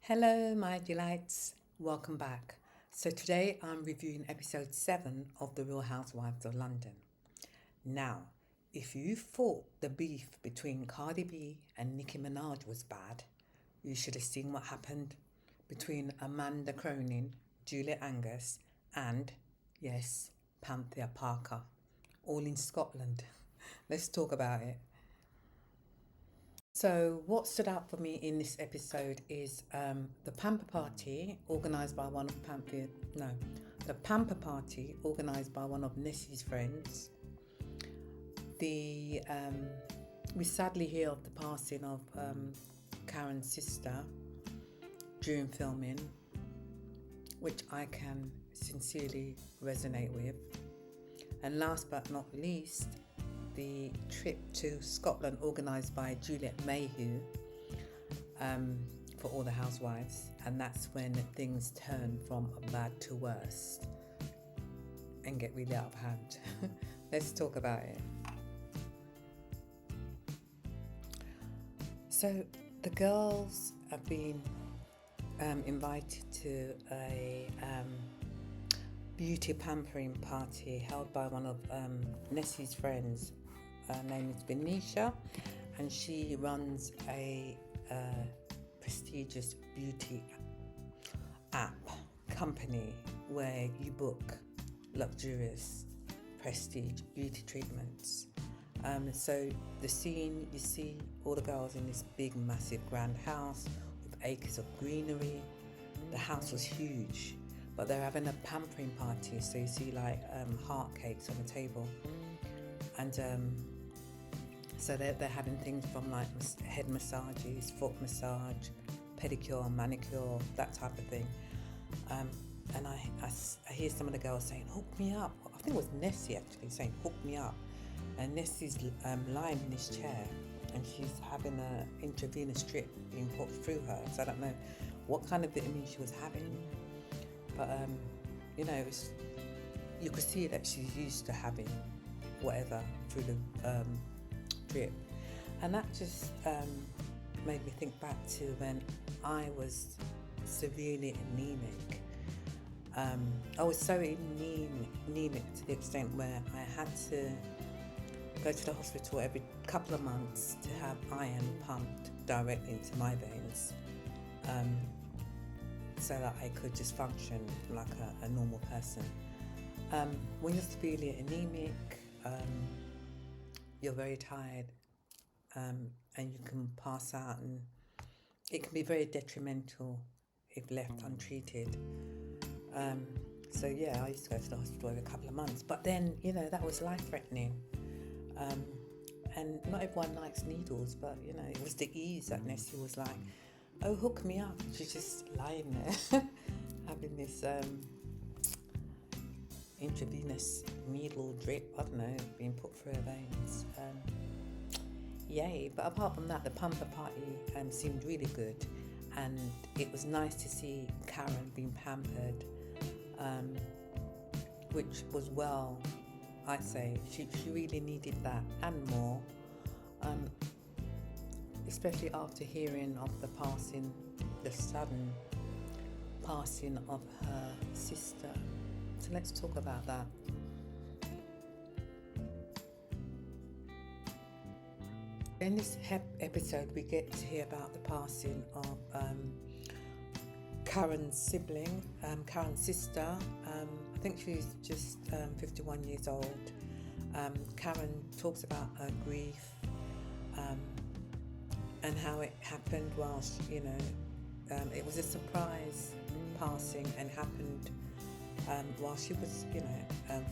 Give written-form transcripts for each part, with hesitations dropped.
Hello, my delights. Welcome back. So, today I'm reviewing episode 7 of The Real Housewives of London. Now, if you thought the beef between Cardi B and Nicki Minaj was bad, you should have seen what happened between Amanda Cronin, Juliet Angus, and, yes, Panthea Parker, all in Scotland. Let's talk about it. So, what stood out for me in this episode is the Pamper Party organised by one of the Pamper Party organised by one of Nessie's friends. We sadly hear of the passing of Karen's sister during filming, which I can sincerely resonate with. And last but not least, the trip to Scotland organised by Juliet Mayhew for all the housewives, and that's when things turn from bad to worse and get really out of hand. Let's talk about it. So the girls have been invited to a beauty pampering party held by one of Nessie's friends. Her name is Venetia, and she runs a prestigious beauty app company where you book luxurious prestige beauty treatments. So the scene, you see all the girls in this big massive grand house with acres of greenery. The house was huge, but they're having a pampering party, so you see like heart cakes on the table, and so they're having things from like head massages, foot massage, pedicure, manicure, that type of thing. And I hear some of the girls saying, "Hook me up." I think it was Nessie actually saying, "Hook me up." And Nessie's lying in this chair, and she's having an intravenous drip being put through her. So I don't know what kind of vitamin she was having, but it was, you could see that she's used to having whatever through the drip. And that just made me think back to when I was severely anemic. I was so anemic to the extent where I had to go to the hospital every couple of months to have iron pumped directly into my veins, so that I could just function like a normal person. When you're severely anemic, you're very tired, and you can pass out, and it can be very detrimental if left untreated. So yeah, I used to go to the hospital every couple of months, but then that was life-threatening. And not everyone likes needles, but it was the ease that Nessie was like, "Oh, hook me up." She's just lying there having this intravenous needle drip, I don't know, being put through her veins. Yay. But apart from that, the pumper party seemed really good, and it was nice to see Karen being pampered, which was well, I'd say. She really needed that and more, especially after hearing of the sudden passing of her sister. So let's talk about that. In this episode, we get to hear about the passing of Karen's sibling, Karen's sister. I think she's just 51 years old. Karen talks about her grief and how it happened whilst, it was a surprise passing and happened while she was,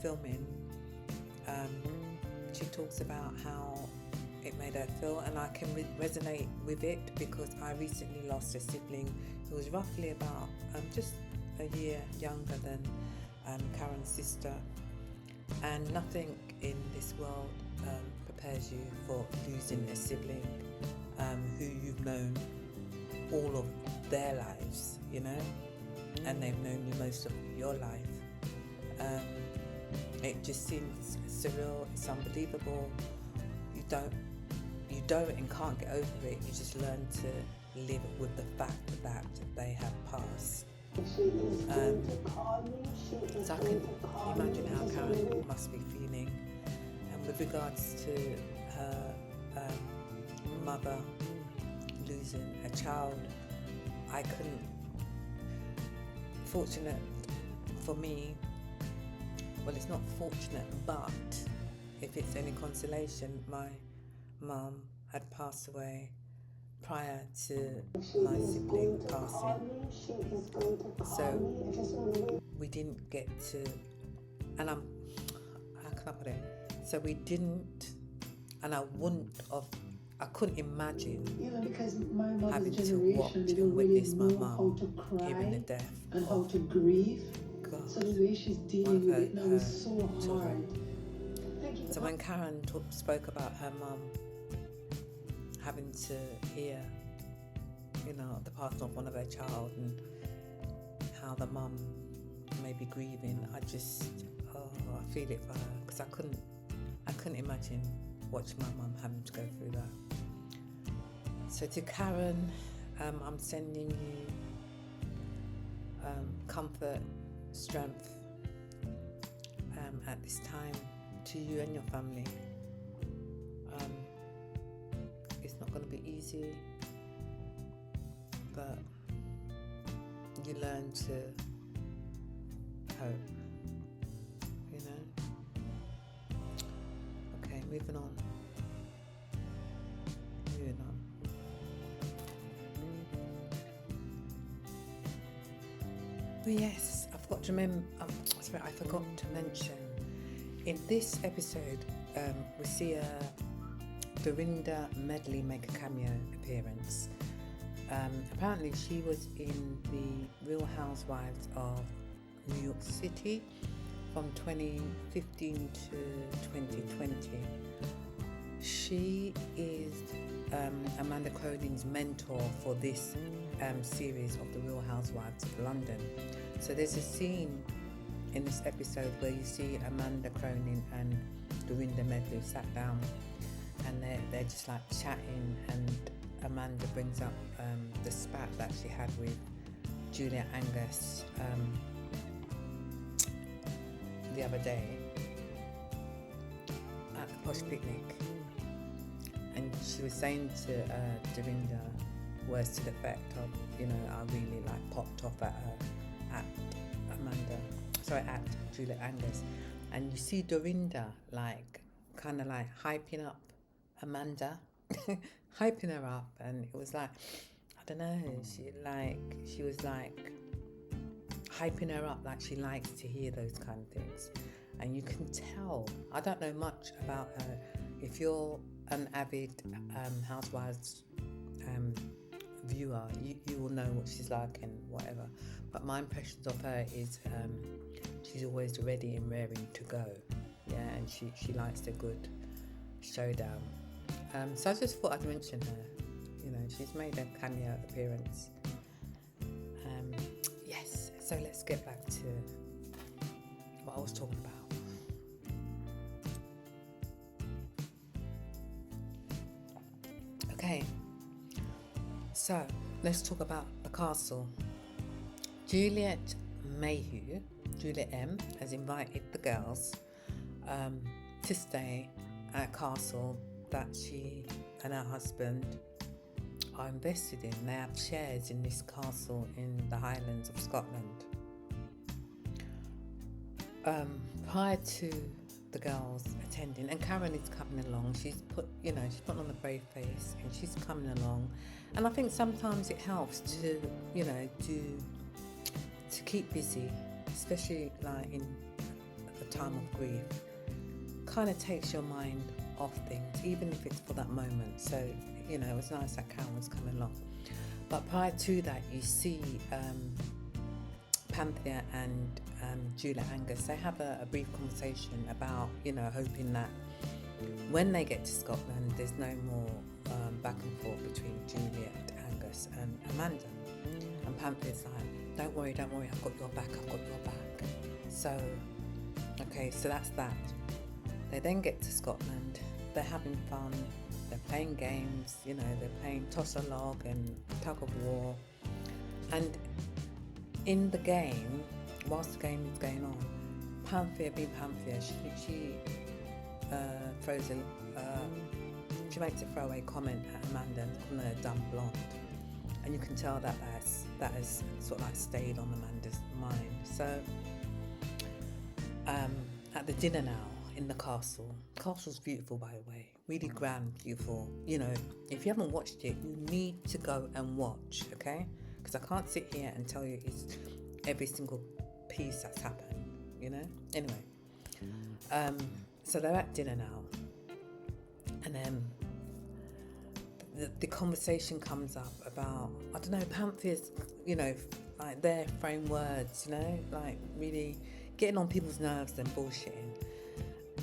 filming. She talks about how it made her feel, and I can resonate with it because I recently lost a sibling who was roughly about just a year younger than Karen's sister, and nothing in this world prepares you for losing a sibling who you've known all of their lives, and they've known you most of your life. It just seems surreal. It's unbelievable. You don't and can't get over it. You just learn to live with the fact that they have passed. So I can imagine how Karen must be feeling. And with regards to her mother losing a child, I couldn't. Fortunate for me, well, it's not fortunate, but if it's any consolation, my mum had passed away prior to my sibling passing, so we didn't get to, and how can I put it? So we didn't, and I couldn't imagine because my mother's having to generation, watch they and don't witness really my know how mum to cry hearing the death and how to grieve. God, so the way she's dealing with it now is so hard. So when Karen spoke about her mum having to hear, the passing of one of her child and how the mum may be grieving, I feel it for her, because I couldn't imagine watching my mum having to go through that. So to Karen, I'm sending you comfort, strength at this time, to you and your family. It's not going to be easy, but you learn to hope, Okay, moving on. But yes, I forgot to mention, in this episode, we see Dorinda Medley make a cameo appearance. Apparently she was in the Real Housewives of New York City from 2015 to 2020. She is Amanda Cronen's mentor for this series of the Real Housewives of London. So there's a scene in this episode where you see Amanda Cronin and Dorinda Medley sat down, and they're just like chatting, and Amanda brings up the spat that she had with Julia Angus the other day at the Posh Picnic, and she was saying to Dorinda words to the effect of, I really popped off at her, at Julia Angus, and you see Dorinda kind of hyping up Amanda, hyping her up, and it was I don't know, she was hyping her up, she likes to hear those kind of things, and you can tell. I don't know much about her. If you're an avid Housewives viewer, you will know what she's like and whatever, but my impressions of her is she's always ready and raring to go, and she likes a good showdown. So I just thought I'd mention her. She's made a cameo appearance. Yes, so let's get back to what I was talking about. Okay, so let's talk about the castle. Juliet Mayhew, Juliet M, has invited the girls to stay at a castle that she and her husband are invested in. They have shares in this castle in the Highlands of Scotland. Prior to the girls attending, and Karen is coming along, she's put on a brave face and she's coming along, and I think sometimes it helps to to keep busy, especially in a time of grief. Kind of takes your mind off things, even if it's for that moment. So it was nice that Karen was coming along. But prior to that, you see Panthea and Julia Angus, they have a brief conversation about hoping that when they get to Scotland, there's no more back and forth between Juliet Angus and Amanda. And Panthea's like, don't worry, I've got your back. So that's that. They then get to Scotland, they're having fun, they're playing games, they're playing toss a log and tug of war, And in the game, whilst the game is going on, Panthea being Panthea, she throws she makes a throwaway comment at Amanda and calling her a dumb blonde, and you can tell that has sort of like stayed on Amanda's mind. So at the dinner now in the castle's beautiful, by the way, really grand, beautiful. You know, if you haven't watched it, you need to go and watch, okay? Because I can't sit here and tell you it's every single piece that's happened, you know. Anyway, so they're at dinner now, and then the conversation comes up about, I don't know, Panthea's, you know, like they're throwing words, you know, like really getting on people's nerves and bullshitting.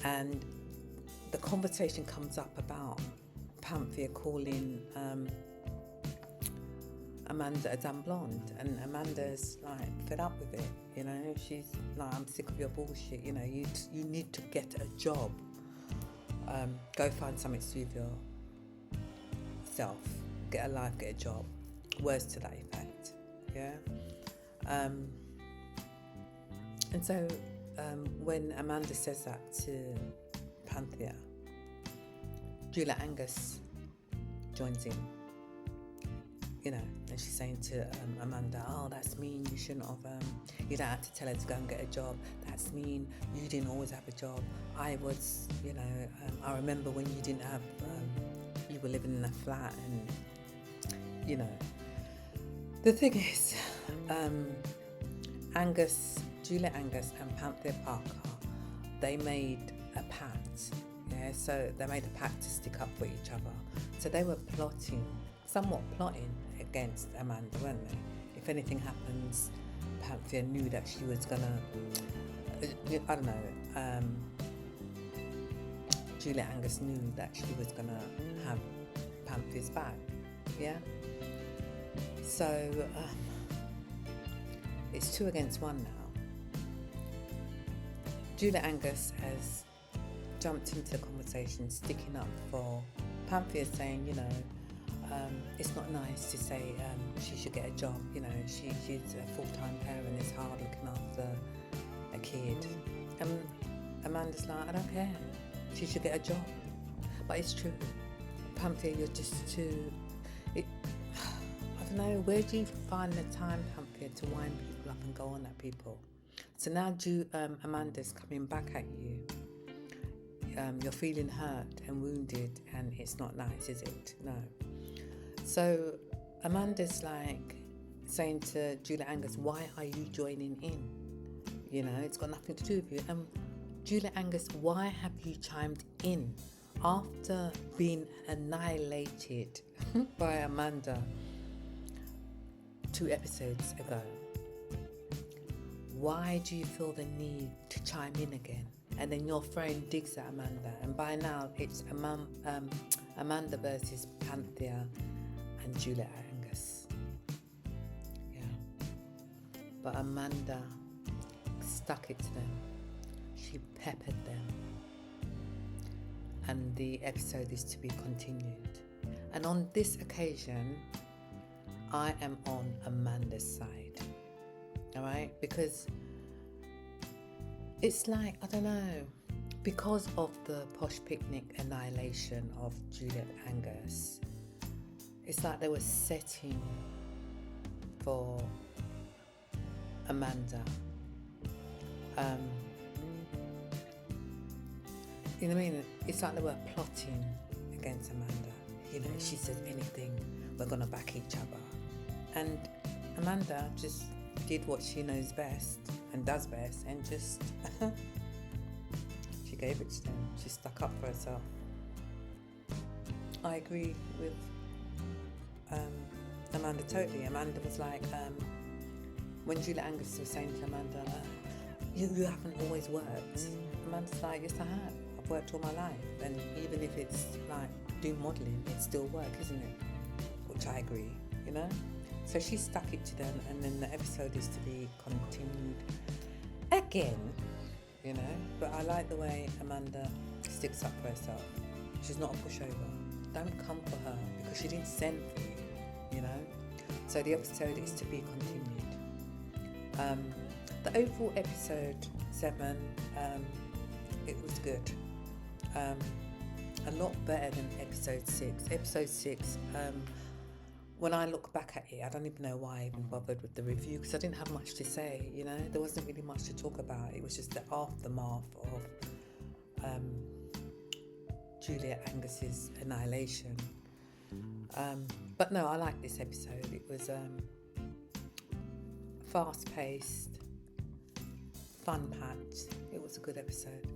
And the conversation comes up about Panthea calling Amanda a damn blonde, and Amanda's like fed up with it, you know. She's like, I'm sick of your bullshit, you know, you need to get a job, go find something to do with yourself, get a life, get a job, words to that effect, yeah. And so when Amanda says that to Panthea, Julia Angus joins in, you know, and she's saying to Amanda, oh, that's mean, you shouldn't have, you don't have to tell her to go and get a job, that's mean, you didn't always have a job, I was, you know, I remember when you didn't have, you were living in a flat, and, you know, the thing is, Julia Angus and Panthea Parker, they made a pact, yeah, so they made a pact to stick up for each other, so they were somewhat plotting against Amanda, weren't they? If anything happens, Panthea knew that she was gonna, I don't know, Julia Angus knew that she was gonna have Panthea's back, yeah? So, it's 2 against 1 now. Julia Angus has jumped into the conversation, sticking up for Panthea, saying, you know, it's not nice to say she should get a job, you know, she's a full-time parent, it's hard looking after a kid. And Amanda's like, I don't care, she should get a job. But it's true, Panthea, you're just too, I don't know, where do you find the time, Panthea, to wind people up and go on at people? So now Amanda's coming back at you. You're feeling hurt and wounded, and it's not nice, is it? No. So Amanda's like saying to Julia Angus, why are you joining in? You know, it's got nothing to do with you. And Julia Angus, why have you chimed in after being annihilated by Amanda 2 episodes ago? Why do you feel the need to chime in again? And then your friend digs at Amanda, and by now it's Amanda versus Panthea and Julia Angus. Yeah. But Amanda stuck it to them. She peppered them. And the episode is to be continued. And on this occasion, I am on Amanda's side. Alright? Because it's like, I don't know, because of the Posh Picnic annihilation of Juliet Angus, it's like they were setting for Amanda. You know what I mean? It's like they were plotting against Amanda. You know, if she says anything, we're going to back each other. And Amanda just did what she knows best and does best, and just she gave it to them. She stuck up for herself. I agree with Amanda totally. Amanda was like, when Julia Angus was saying to Amanda, you haven't always worked. Amanda's like, yes I have. I've worked all my life, and even if it's like doing modelling, it's still work, isn't it? Which I agree, you know? So she stuck it to them, and then the episode is to be continued again, you know? But I like the way Amanda sticks up for herself. She's not a pushover. Don't come for her because she didn't send for you, you know? So the episode is to be continued. The overall Ep.7, it was good. A lot better than Episode 6. Episode 6, when I look back at it, I don't even know why I even bothered with the review, because I didn't have much to say, you know. There wasn't really much to talk about. It was just the aftermath of Julia Angus's annihilation. But no, I liked this episode. It was fast-paced, fun-packed. It was a good episode.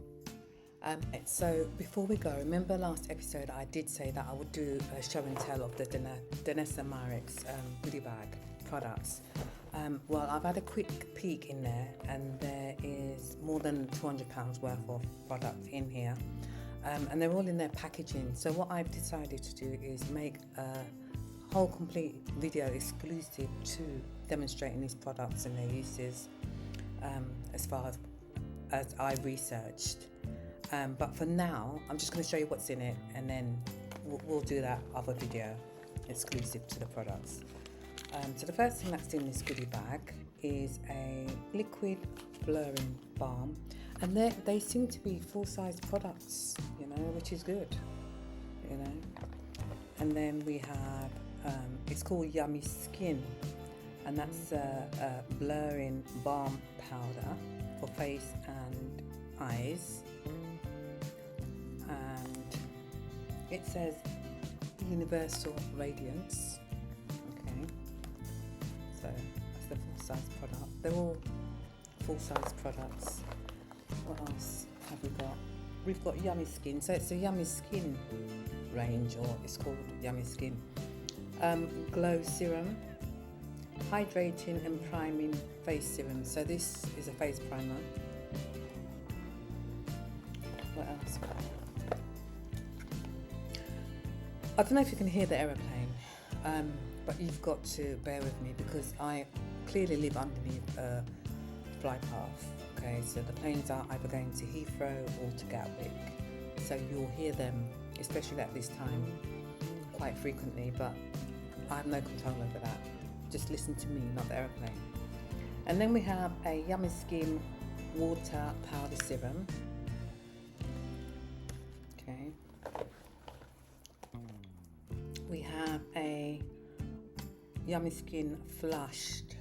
So before we go, remember last episode I did say that I would do a show and tell of the Danessa Myricks goodie bag products. Well, I've had a quick peek in there, and there is more than £200 worth of product in here, and they're all in their packaging. So what I've decided to do is make a whole complete video exclusive to demonstrating these products and their uses, as far as I researched. But for now, I'm just going to show you what's in it, and then we'll do that other video exclusive to the products. So the first thing that's in this goodie bag is a liquid blurring balm, and they seem to be full-size products, you know, which is good, you know. And then we have, it's called Yummy Skin, and that's a blurring balm powder for face and eyes. And it says Universal Radiance. Okay, so that's the full-size product. They're all full-size products. What else have we got? We've got Yummy Skin. So it's a Yummy Skin range, or it's called Yummy Skin. Glow Serum, hydrating and priming face serum. So this is a face primer. What else? I don't know if you can hear the aeroplane, but you've got to bear with me because I clearly live underneath a fly path. Okay, so the planes are either going to Heathrow or to Gatwick, so you'll hear them, especially at this time, quite frequently, but I have no control over that. Just listen to me, not the aeroplane. And then we have a Yummy Skin Water Powder Serum. Okay. We have a Yummy Skin Flushed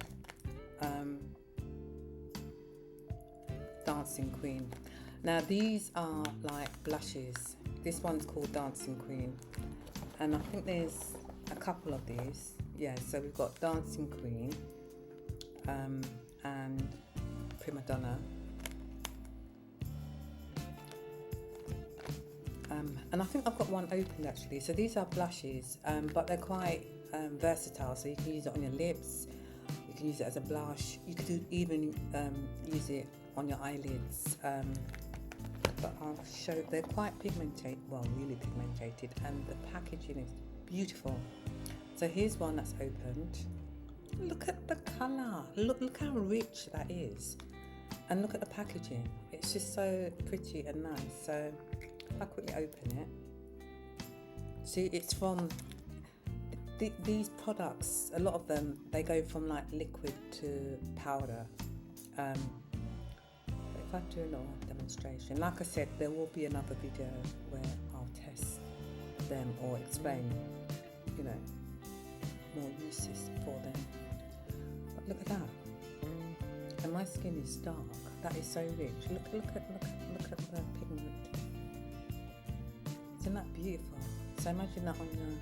Dancing Queen. Now these are like blushes. This one's called Dancing Queen, and I think there's a couple of these. Yeah, so we've got Dancing Queen and Prima Donna. And I think I've got one opened actually. So these are blushes, but they're quite versatile. So you can use it on your lips, you can use it as a blush, you could even use it on your eyelids. But I'll show, they're quite pigmented, well, really pigmented, and the packaging is beautiful. So here's one that's opened. Look at the colour, look how rich that is. And look at the packaging, it's just so pretty and nice. So if I quickly open it, see, it's from these products, a lot of them, they go from like liquid to powder. But if I do a little demonstration, like I said, there will be another video where I'll test them or explain, you know, more uses for them. But look at that, and my skin is dark. That is so rich. Look at the pigment. Isn't that beautiful? So imagine that on your cheek.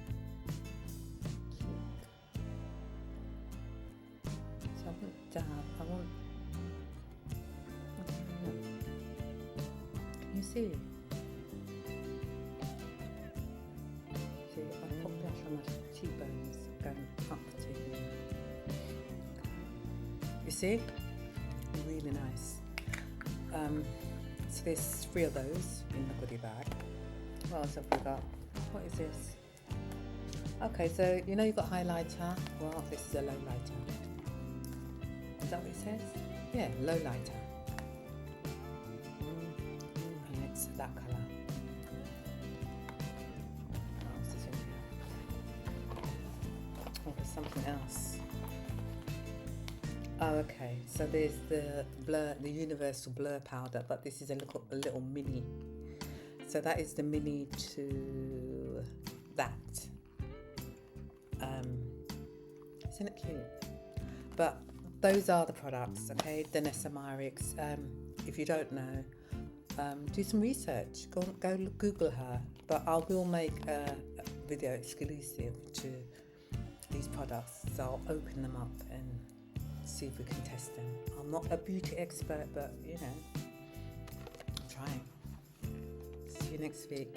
So I want dab. Can you see? See, I put blush on my cheekbones going up to here. You see? Really nice. So there's 3 of those in the goodie bag. What else have we got? What is this? Okay, so you know you've got highlighter. Well, this is a low lighter. Is that what it says? Yeah, low lighter. And it's that colour. What else is in here? Oh, there's something else. Oh, okay. So there's the universal blur powder, but this is a little mini. So that is the mini to that. Isn't it cute? But those are the products, okay? Danessa Myricks. If you don't know, do some research. Go Google her. But I will make a video exclusive to these products. So I'll open them up and see if we can test them. I'm not a beauty expert, but you know, I'm trying. See you next week.